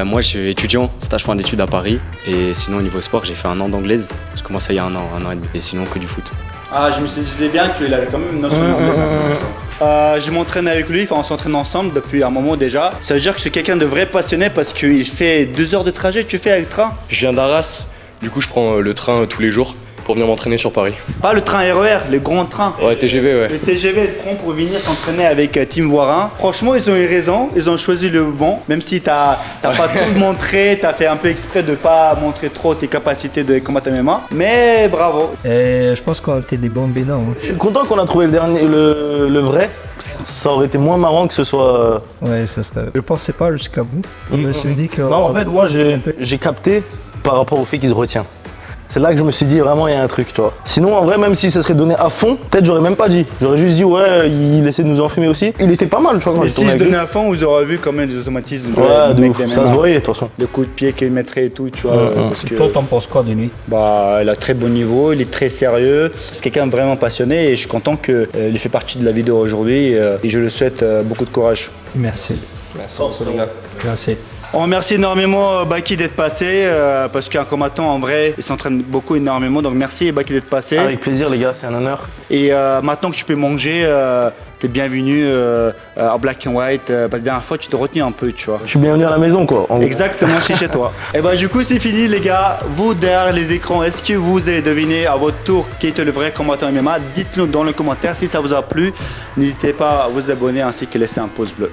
Moi je suis étudiant, stage fin d'études à Paris. Et sinon au niveau sport, j'ai fait 1 an d'anglaise. J'ai commencé il y a 1 an et demi. Et sinon que du foot. Ah, je me disais bien qu'il avait quand même une notion d'anglaise. Je m'entraîne avec lui, on s'entraîne ensemble depuis un moment déjà. Ça veut dire que c'est quelqu'un de vrai passionné parce qu'il fait 2 heures de trajet, tu fais avec le train? Je viens d'Arras, du coup je prends le train tous les jours pour venir m'entraîner sur Paris. Pas le train RER, le grand train. Ouais, TGV, ouais. Le TGV le prend pour venir s'entraîner avec Team Voirin. Franchement, ils ont eu raison, ils ont choisi le bon. Même si t'as pas tout montré, t'as fait un peu exprès de pas montrer trop tes capacités de combattre MMA. Mais bravo. Et je pense qu'on a été des bons bénins. Hein. Je suis content qu'on a trouvé le vrai. Ça aurait été moins marrant que ce soit... Ouais, ça c'était... Je pensais pas jusqu'à bout. Je me suis dit que... Non, en fait, moi j'ai capté par rapport au fait qu'il se retient. C'est là que je me suis dit vraiment il y a un truc, tu vois. Sinon en vrai, même si ça serait donné à fond, peut-être j'aurais même pas dit. J'aurais juste dit ouais, il essaie de nous enfumer aussi. Il était pas mal, tu vois. Mais si je donnais à fond, vous aurez vu quand même des automatismes. Ouais, ça se voyait de toute façon. Le coup de pied qu'il mettrait et tout, tu vois. Parce que, toi, t'en penses quoi de lui? Il a très bon niveau, il est très sérieux. C'est quelqu'un de vraiment passionné et je suis content qu'il fait partie de la vidéo aujourd'hui et je lui souhaite beaucoup de courage. Merci. Merci les gars. Merci. On remercie énormément Baki d'être passé parce qu'un combattant en vrai il s'entraîne beaucoup énormément, donc merci Baki d'être passé. Avec plaisir les gars, c'est un honneur. Et maintenant que tu peux manger, t'es bienvenu en black and white parce que la dernière fois tu t'es retenu un peu, tu vois. Je suis bienvenu à la maison quoi. Exactement, chez toi. Et du coup c'est fini les gars, vous derrière les écrans, est-ce que vous avez deviné à votre tour qui était le vrai combattant MMA? Dites-nous dans les commentaires si ça vous a plu, n'hésitez pas à vous abonner ainsi que laisser un pouce bleu.